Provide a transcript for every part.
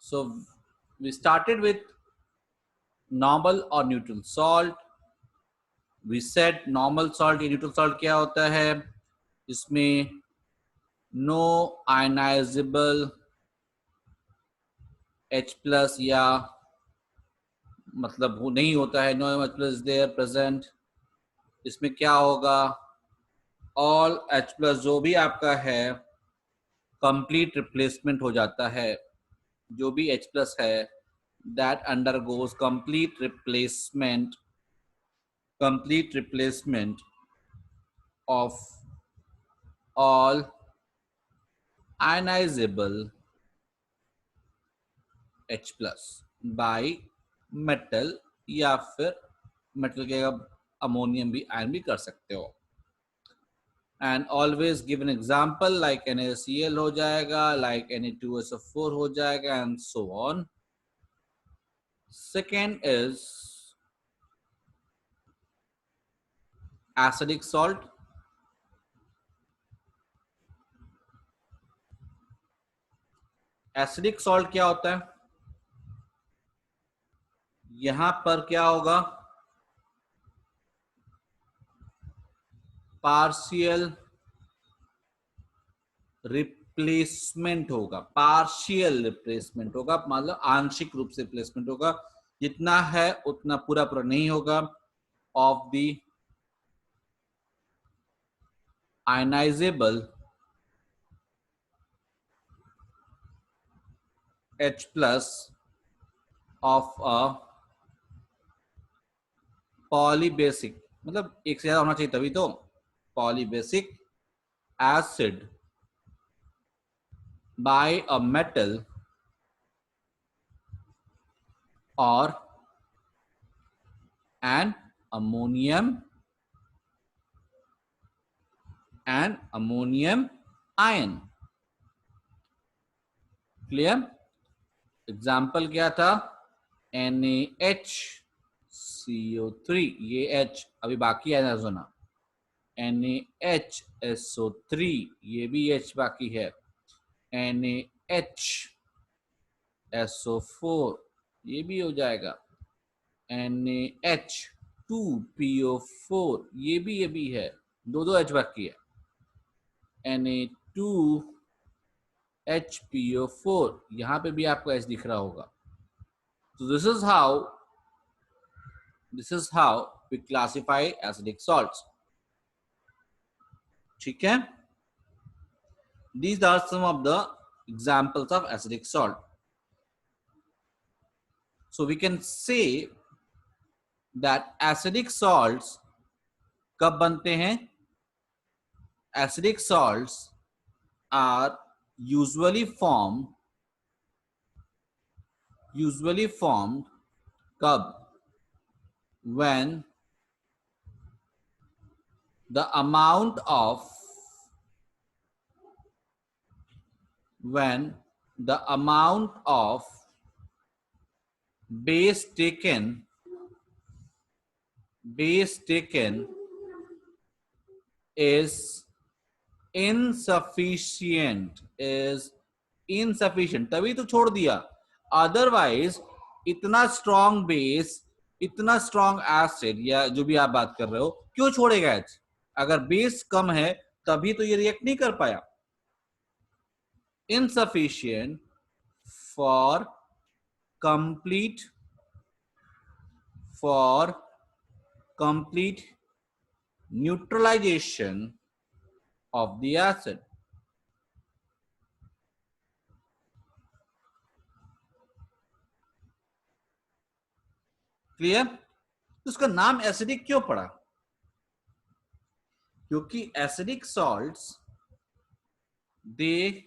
So we started with normal or neutral salt. We said normal salt या neutral salt क्या होता है, इसमें no ionizable H plus या मतलब वो नहीं होता है, no H plus there present. इसमें क्या होगा, all H plus जो भी आपका है कंप्लीट रिप्लेसमेंट हो जाता है, जो भी H plus है that undergoes complete replacement of all ionizable H plus by metal, या फिर मेटल के अमोनियम भी आयन भी कर सकते हो. And always give an example, like NaCl हो जाएगा, लाइक Na2SO4 हो जाएगा, and so on. Second is acidic salt. Acidic salt क्या होता है, यहां पर क्या होगा, पार्शियल रिप्लेसमेंट होगा, पार्शियल रिप्लेसमेंट होगा, मतलब आंशिक रूप से रिप्लेसमेंट होगा, जितना है उतना पूरा पूरा नहीं होगा, of the ionizable H plus of a polybasic, मतलब एक से ज्यादा होना चाहिए तभी तो, polybasic acid by a metal or an ammonium ion. Clear. Example क्या था, NaHCO3, ये H अभी बाकी है ना सुना, NaHSO3 ये भी H बाकी है, NaHSO4 ये भी हो जाएगा, NaH2PO4 ये भी है, दो H बाकी है, Na2HPO4 यहाँ पे भी आपको H दिख रहा होगा. So this is how we classify acidic salts. ठीक है. These are some of the examples of acidic salt. So we can say that acidic salts कब बनते हैं, acidic salts are usually formed कब, when the amount of base taken is insufficient, तभी तो छोड़ दिया. अदरवाइज इतना स्ट्रॉन्ग बेस, इतना स्ट्रॉन्ग एसिड या जो भी आप बात कर रहे हो, क्यों छोड़ेगा एच, अगर बेस कम है तभी तो ये रिएक्ट नहीं कर पाया. insufficient for complete neutralization of the acid. Clear. तो उसका नाम एसिडिक क्यों पड़ा, क्योंकि एसिडिक सॉल्ट्स दे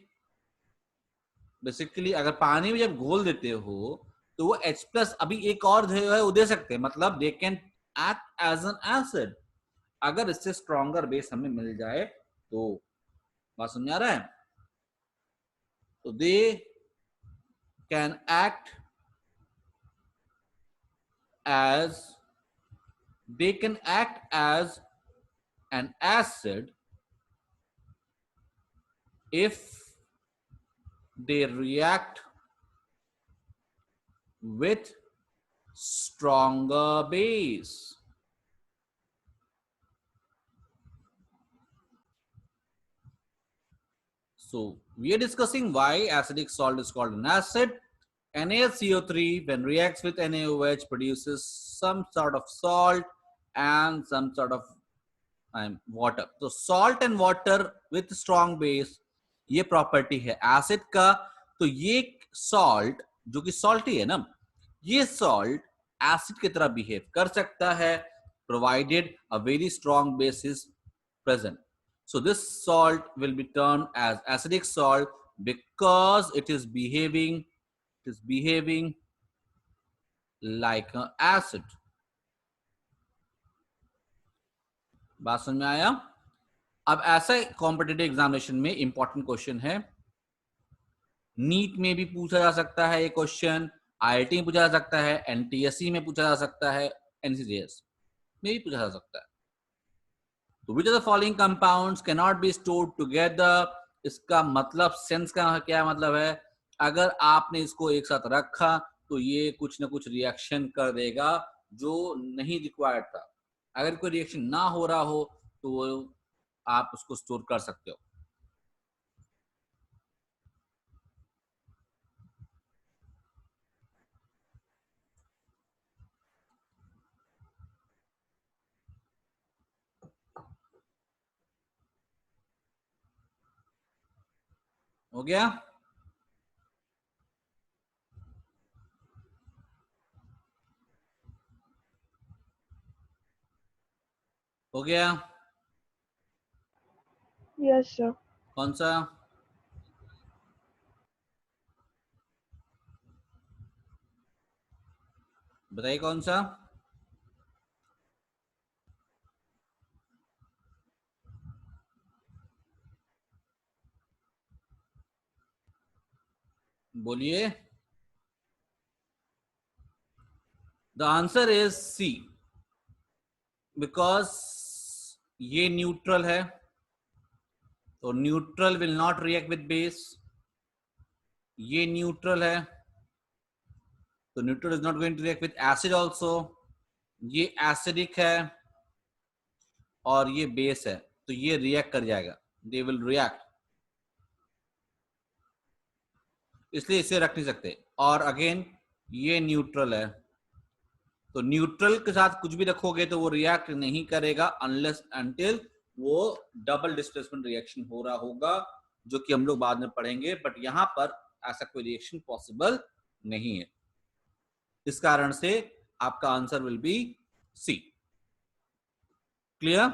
बेसिकली अगर पानी में जब घोल देते हो तो वो H प्लस अभी एक और जो है वो दे सकते हैं, मतलब they can act as an acid. अगर इससे स्ट्रॉन्गर बेस हमें मिल जाए तो, बात समझ आ रहा है, तो दे can act as an acid if they react with stronger base. So we are discussing why acidic salt is called an acid. NaCO3 when reacts with NaOH produces some sort of salt and some sort of water. So salt and water with strong base, ये property है acid का. तो ये salt जो कि salty है ना, ये सॉल्ट एसिड की तरह बिहेव कर सकता है provided a very strong base is present. So this salt will be termed as acidic salt because it is behaving like an acid. बात समझ में आया? अब ऐसा कॉम्पिटिटिव एग्जामिनेशन में इंपॉर्टेंट क्वेश्चन है, नीट में भी पूछा जा सकता है ये क्वेश्चन, आईआईटी में पूछा जा सकता है, एनटीएससी में पूछा जा सकता है, एनसीजेएस में भी पूछा जा सकता है. तो which of the following compounds can not be stored together. इसका मतलब सेंस का क्या मतलब है, अगर आपने इसको एक साथ रखा तो ये कुछ ना कुछ रिएक्शन कर देगा जो नहीं रिक्वायर्ड था. अगर कोई रिएक्शन ना हो रहा हो तो आप उसको स्टोर कर सकते हो. हो गया? हो गया? Yes sir. कौन सा? बताइए कौन सा? बोलिए. The answer is C, because ये न्यूट्रल है तो neutral will not react with base. ये न्यूट्रल है तो neutral is not going to react with acid also. ये एसिडिक है और ये बेस है तो ये रिएक्ट कर जाएगा, दे विल रिएक्ट, इसलिए इसे रख नहीं सकते. और अगेन ये न्यूट्रल है तो न्यूट्रल के साथ कुछ भी रखोगे तो वो रिएक्ट नहीं करेगा अनलेस अनटिल वो डबल डिस्प्लेसमेंट रिएक्शन हो रहा होगा, जो कि हम लोग बाद में पढ़ेंगे. बट यहां पर ऐसा कोई रिएक्शन पॉसिबल नहीं है. इस कारण से आपका answer will be C. Clear?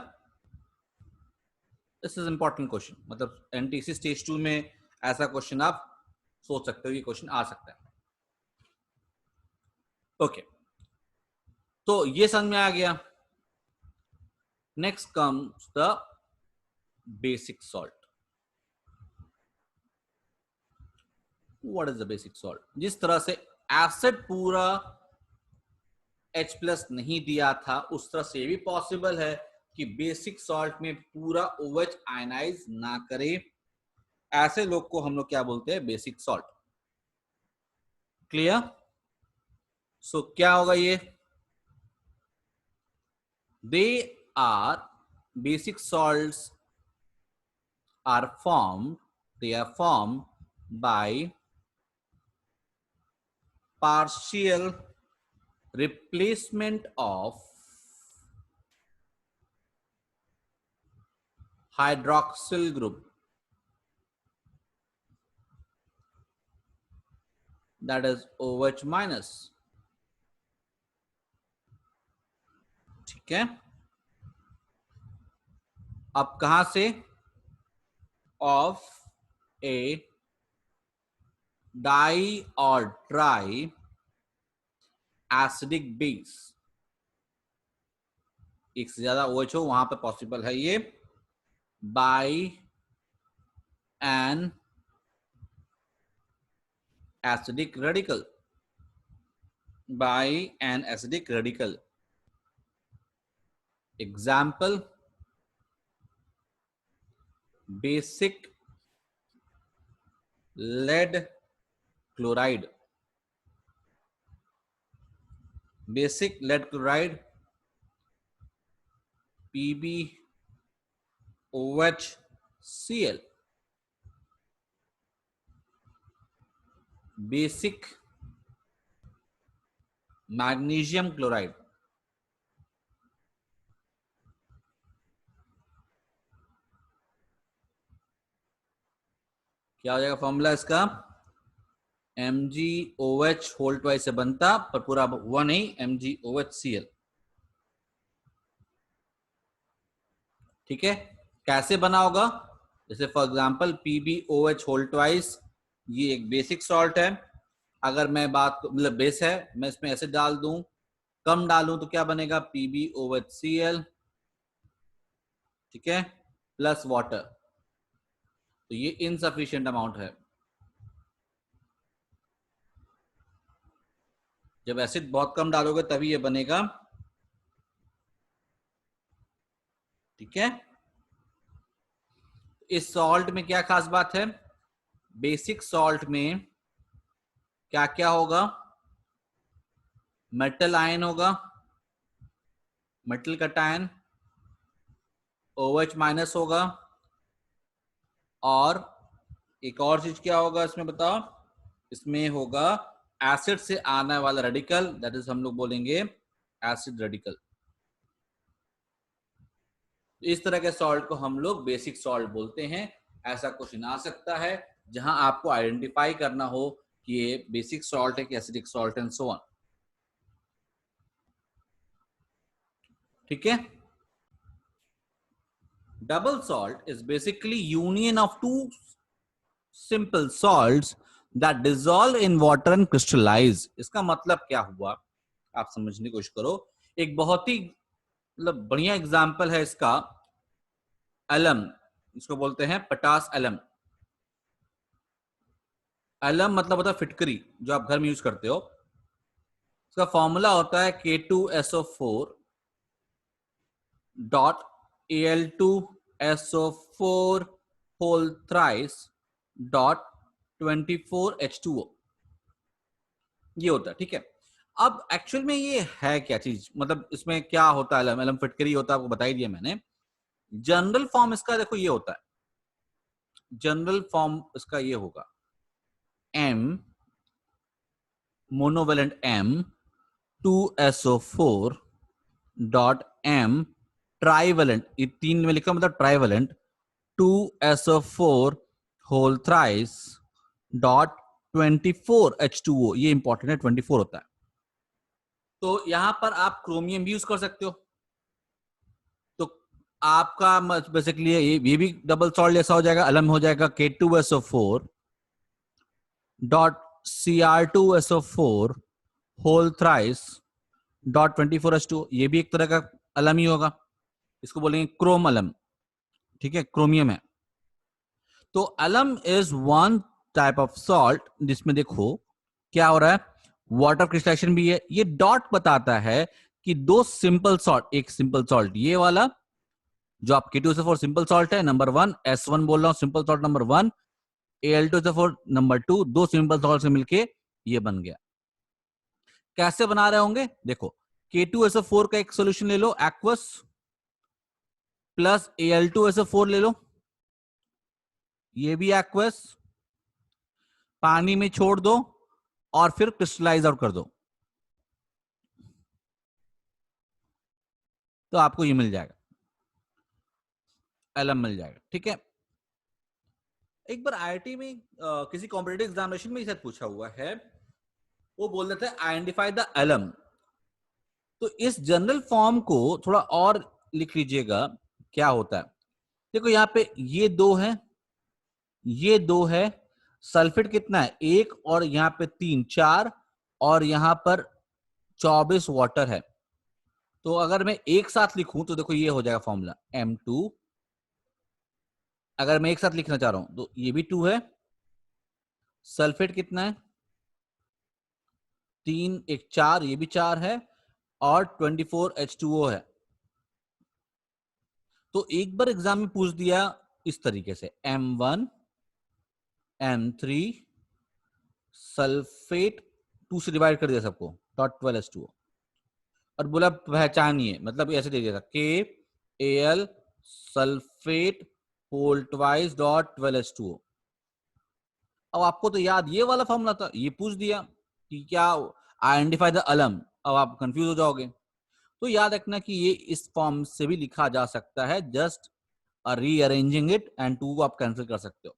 This is important question. मतलब एनटीसी स्टेज 2 में ऐसा क्वेश्चन आप सोच सकते हो, ये क्वेश्चन आ सकता है. ओके तो ये समझ में आ गया. Next comes the basic salt. What is the basic salt? जिस तरह से एसिड पूरा H प्लस नहीं दिया था उस तरह से भी पॉसिबल है कि बेसिक सॉल्ट में पूरा OH आयनाइज ना करे. ऐसे लोग को हम लोग क्या बोलते हैं? Basic salt. क्लियर? सो क्या होगा ये? They are basic salts are formed, they are formed by partial replacement of hydroxyl group, that is OH minus. ठीक है. अब कहां से? ऑफ ए डाई और ट्राई एसिडिक बेस. एक से ज्यादा OH हो वहां पे पॉसिबल है ये. By an acidic radical, by an acidic radical. Example, basic lead chloride. Basic lead chloride PbOHCl, basic magnesium chloride, क्या हो जाएगा फॉर्मूला इसका? MgOH होल ट्वाइस से बनता, पर पूरा हुआ नहीं, MgOHCl। ठीक है, कैसे बना होगा? जैसे for example PbOH whole twice, ये एक बेसिक सॉल्ट है। अगर मैं बात मतलब बेस है, मैं इसमें एसिड डाल दूं, कम डालूं तो क्या बनेगा? PbOHCl, ठीक है, प्लस वाटर, तो ये इनसफिशिएंट अमाउंट है। जब एसिड बहुत कम डालोगे तभी ये बनेगा। ठीक है, इस सॉल्ट में क्या खास बात है? बेसिक सॉल्ट में क्या क्या होगा? मेटल आयन होगा, मेटल कटायन, OH माइनस होगा, और एक और चीज क्या होगा इसमें बताओ? इसमें होगा एसिड से आने वाला रेडिकल, दैट इज हम लोग बोलेंगे एसिड रेडिकल। इस तरह के सॉल्ट को हम लोग बेसिक सॉल्ट बोलते हैं। ऐसा क्वेश्चन आ सकता है जहां आपको आइडेंटिफाई करना हो कि ये बेसिक सॉल्ट है कि acidic salt and so on. ठीक है, double salt is basically union of two simple salts that dissolve in water and crystallise. इसका मतलब क्या हुआ, आप समझने की कोशिश करो। एक बहुत ही मतलब बढ़िया एग्जांपल है इसका, एलम, इसको बोलते हैं पटास एलम। एलम मतलब होता है फिटकरी, जो आप घर में यूज करते हो। इसका फॉर्मूला होता है K2SO4 dot Al2SO4 whole thrice dot 24H2O, ये होता है। ठीक है, अब एक्चुअल में ये है क्या चीज, मतलब इसमें क्या होता है? एलम फिटकरी होता है, आपको बता ही दिया मैंने। जनरल फॉर्म इसका देखो ये होता है, जनरल फॉर्म इसका ये होगा M monovalent M2SO4 dot M trivalent, ये तीन में लिखा मतलब trivalent 2SO4 whole thrice dot 24H2O, ये इंपॉर्टेंट है, 24 होता है। तो यहां पर आप क्रोमियम भी यूज कर सकते हो। तो आपका बेसिकली ये भी डबल सॉल्ट जैसा हो जाएगा, अलम हो जाएगा K2SO4 dot Cr2SO4 whole thrice dot 24H2O, ये भी एक तरह का अलम ही होगा, इसको बोलेंगे क्रोम अलम। ठीक है, क्रोमियम है। तो अलम is one type of salt जिसमें देखो क्या हो रहा है, वाटर क्रिस्टलाइजेशन भी है। ये डॉट बताता है कि दो सिंपल सॉल्ट, एक सिंपल सॉल्ट ये वाला जो आप K2SO4 सिंपल सॉल्ट है नंबर 1, S1 बोल रहा हूं simple salt number 1, Al2SO4 number 2, दो सिंपल सॉल्ट से मिलके ये बन गया। कैसे बना रहे होंगे देखो, K2SO4 का एक सोल्यूशन ले लो एक्वस, प्लस Al2SO4 ले लो, ये भी एक्वस, पानी में छोड़ दो और फिर क्रिस्टलाइज आउट कर दो, तो आपको ये मिल जाएगा, एलम मिल जाएगा। ठीक है, एक बार आईआईटी में किसी कॉम्पिटिटिव एग्जामिनेशन में शायद पूछा हुआ है, वो बोल रहे थे आइडेंटिफाई द एलम। तो इस जनरल फॉर्म को थोड़ा और लिख लीजिएगा, क्या होता है देखो, यहाँ पे ये दो है, ये दो है, सल्फेट कितना है एक, और यहाँ पे 3 4, और यहाँ पर 24 वाटर है। तो अगर मैं एक साथ लिखूं तो देखो ये हो जाएगा फॉर्मूला M2। अगर मैं एक साथ लिखना चाह रहा हूं तो ये भी 2 है, सल्फेट कितना है 3 1 4, ये भी 4 है, और 24H2O है। तो एक बार एग्जाम में पूछ दिया इस तरीके से, M1 M3 सल्फेट 2 से डिवाइड कर दिया सबको, डॉट 12H2O, और बोला पहचानिए, मतलब ऐसे दे दिया था KAl sulphate whole twice dot 12H2O। अब आपको तो याद ये वाला फॉर्मूला था, ये पूछ दिया कि क्या आइडेंटिफाई द अलम, अब आप कंफ्यूज हो जाओगे। तो याद रखना कि ये इस फॉर्म से भी लिखा जा सकता है, जस्ट रीअरेंजिंग इट एंड 2 को आप कैंसिल कर सकते हो।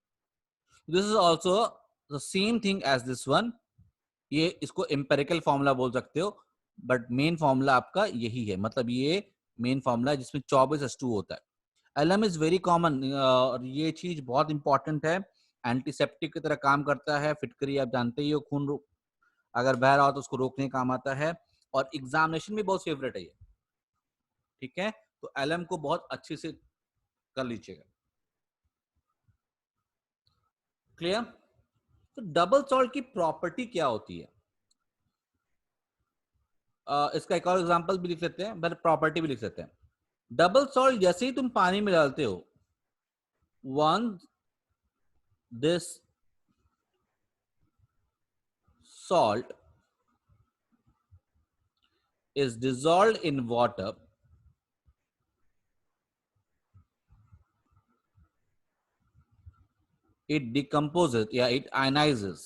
This is also the same thing as this one, ये इसको एम्पेरिकल फॉर्मूला बोल सकते हो, बट मेन फॉर्मूला आपका यही है, मतलब ये मेन फॉर्मूला है जिसमें 24H2 होता है। एलएम इज वेरी कॉमन, और ये चीज बहुत इंपॉर्टेंट है, एंटीसेप्टिक की तरह काम करता है। फिटकरी आप जानते ही हो, खून अगर बह रहा हो तो उसको रोकने काम आता है, और एग्जामिनेशन में बहुत फेवरेट है ये, ठीक है। तो एलएम को बहुत अच्छे से कर लीजिएगा, क्लियर। तो डबल सॉल्ट की प्रॉपर्टी क्या होती है, इसका एक और एग्जांपल भी लिख लेते हैं, बट प्रॉपर्टी भी लिख लेते हैं। डबल सॉल्ट जैसे ही तुम पानी में डालते हो, one this salt is dissolved in water, it decomposes या it ionizes,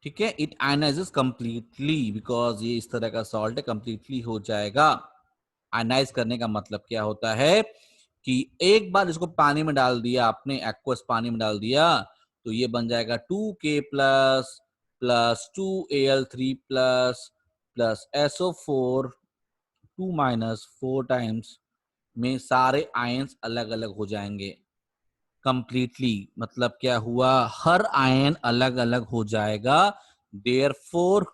ठीक है। इट आयनाइजेस कंप्लीटली, बिकॉज ये इस तरह का सॉल्ट है, कंप्लीटली हो जाएगा। आयनाइज करने का मतलब क्या होता है कि एक बार इसको पानी में डाल दिया आपने, एक्वस पानी में डाल दिया, तो ये बन जाएगा 2K plus plus 2Al3 plus plus SO4 2 minus 4 times में सारे आयंस अलग अलग हो जाएंगे कंप्लीटली। मतलब क्या हुआ, हर आयन अलग अलग हो जाएगा। Therefore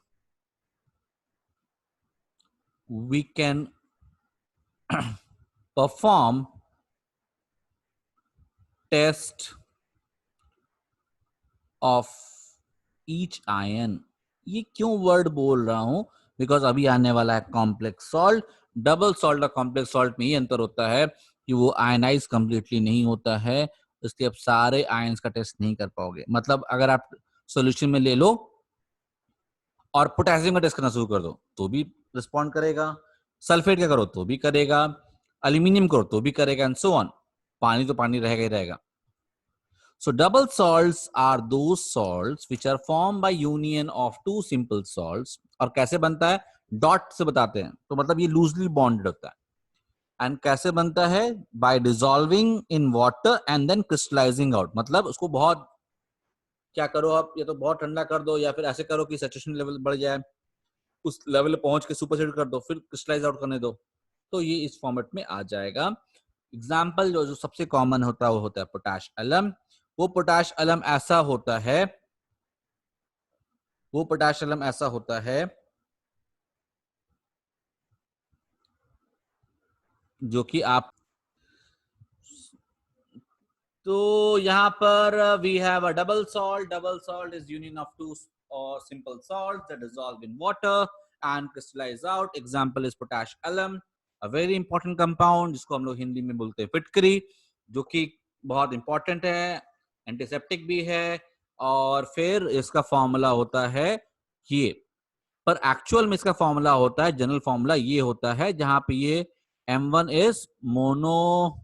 we can perform test of each ion. ये क्यों वर्ड बोल रहा हूं, बिकॉज अभी आने वाला है कॉम्प्लेक्स सॉल्ट। डबल सॉल्ट और कॉम्प्लेक्स सॉल्ट में ये अंतर होता है कि वो आयनाइज कंप्लीटली नहीं होता है, इसलिए आप सारे आयंस का टेस्ट नहीं कर पाओगे। मतलब अगर आप सॉल्यूशन में ले लो और पोटेशियम का टेस्ट करना शुरू कर दो तो भी रिस्पॉन्ड करेगा, सल्फेट का करो तो भी करेगा, एल्यूमिनियम करो तो भी करेगा, एंड सो ऑन। पानी तो पानी रहेगा ही रहेगा। So double salts are those salts which are formed by union of two simple salts। और कैसे बनता है, डॉट से बताते हैं, तो मतलब ये लूजली बॉन्डेड होता है। एंड कैसे बनता है, by dissolving in water and then crystallising out. मतलब उसको बहुत क्या करो आप, या तो बहुत ठंडा कर दो या फिर ऐसे करो कि सैचुरेशन लेवल बढ़ जाए, उस लेवल पे पहुंच के सुपर सेट कर दो, फिर क्रिस्टलाइज आउट करने दो, तो ये इस फॉर्मेट में आ जाएगा। एग्जाम्पल जो सबसे कॉमन होता है वो होता है पोटाश अलम। वो पोटाश अलम ऐसा होता है, वो पोटाश अलम ऐसा होता है जो कि आप, तो यहां पर we have a double salt. Double salt is union of two or simple salt that dissolve in water and crystallise out. Example is potash alum, a very important compound जिसको हम लोग हिंदी में बोलते हैं फिटकरी, जो कि बहुत इंपॉर्टेंट है, एंटीसेप्टिक भी है। और फिर इसका फॉर्मूला होता है ये, पर एक्चुअल में इसका फॉर्मूला होता है, जनरल फॉर्मूला ये होता है जहां पे ये M1 is monovalent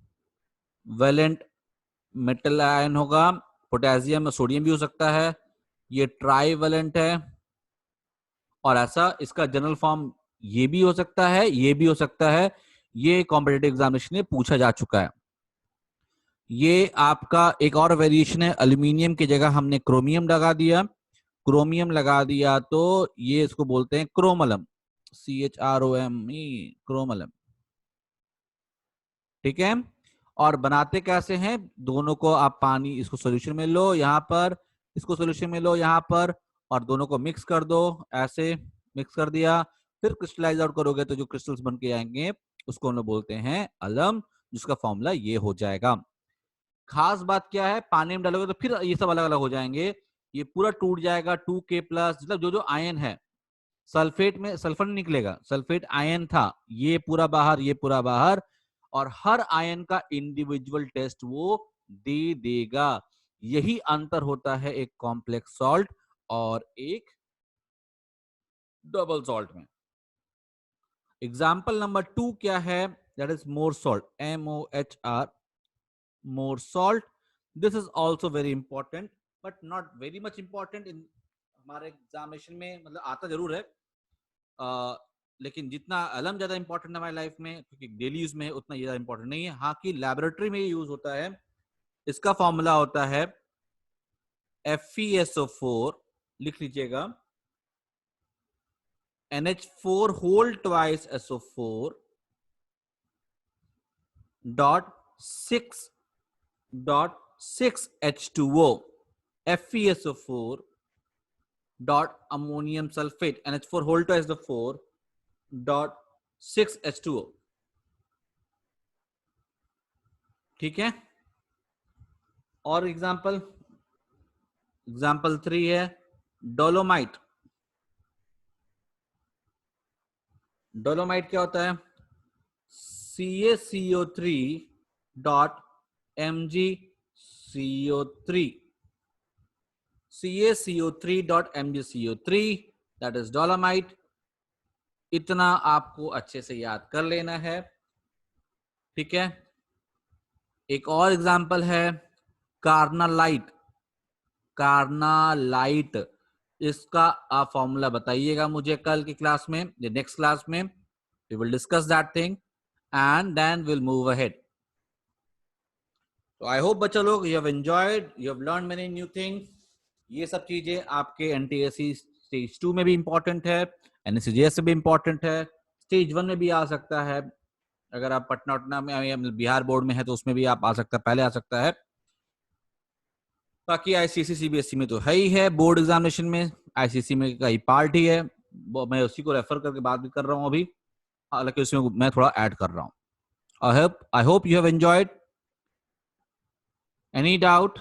metal ion होगा, पोटेशियम में सोडियम भी हो सकता है, ये ट्राईवेलेंट है। और ऐसा इसका जनरल फॉर्म ये भी हो सकता है, ये भी हो सकता है। ये कॉम्पिटिटिव एग्जामिनेशन में पूछा जा चुका है। ये आपका एक और वेरिएशन है, एल्यूमिनियम की जगह हमने क्रोमियम लगा दिया, क्रोमियम लगा दिया तो ये इसको बोलते हैं क्रोमलम, CHROME, क्रोमलम, ठीक है। और बनाते कैसे हैं, दोनों को आप पानी, इसको सॉल्यूशन में लो यहाँ पर, इसको सॉल्यूशन में लो यहाँ पर, और दोनों को मिक्स कर दो, ऐसे मिक्स कर दिया, फिर क्रिस्टलाइज आउट करोगे तो जो क्रिस्टल्स बन के आएंगे उसको हम लोग बोलते हैं अलम, जिसका फॉर्मूला ये हो जाएगा। खास बात क्या है, पानी में डालोगे तो फिर ये सब अलग अलग हो जाएंगे, ये पूरा टूट जाएगा 2K प्लस, मतलब जो जो आयन है, सल्फेट में सल्फर नहीं निकलेगा, सल्फेट आयन था, ये पूरा बाहर, ये पूरा बाहर, और हर आयन का इंडिविजुअल टेस्ट वो दे देगा। यही अंतर होता है एक कॉम्प्लेक्स सॉल्ट और एक डबल सॉल्ट में। एग्जाम्पल नंबर 2 क्या है? That is more salt, MOHR, more salt. This is also very important but not very much important in हमारे एग्जामिनेशन में, मतलब आता जरूर है लेकिन जितना अलम ज्यादा इंपॉर्टेंट है हमारी लाइफ में, क्योंकि डेली यूज में है, उतना ज्यादा इंपॉर्टेंट नहीं है। हाँ कि लैबोरेटरी में यूज होता है। इसका फॉर्मूला होता है FeSO4, लिख लीजिएगा, NH4 whole twice SO4 dot 6 H2O, FeSO4 dot ammonium sulfate, NH4 whole twice the 4 dot 6 H2O। ठीक है। और एग्जाम्पल 3 है डोलोमाइट। डोलोमाइट क्या होता है? CaCO3 dot MgCO3, CaCO3 dot MgCO3, that is dolomite। इतना आपको अच्छे से याद कर लेना है। ठीक है। एक और एग्जांपल है कार्नालाइट। कार्नालाइट, इसका आप फॉर्मूला बताइएगा मुझे कल की क्लास में, नेक्स्ट क्लास में we will discuss that thing and then will move ahead. तो आई होप बच्चा लोग you have enjoyed, you have learn many new things. ये सब चीजें आपके NTSC स्टेज 2 में भी इंपॉर्टेंट है, NSCGS से भी इंपॉर्टेंट है, स्टेज 1 में भी आ सकता है। अगर आप पटना उटना में या बिहार बोर्ड में है तो उसमें भी आप आ सकता है, पहले आ सकता है। बाकी ICSE CBSE में तो है ही है, बोर्ड एग्जामिनेशन में ICSE में का ही पार्ट ही है, मैं उसी को रेफर करके बात भी कर रहा हूँ अभी, हालांकि उसमें मैं थोड़ा ऐड कर रहा हूँ। I hope you have enjoyed. Any doubt?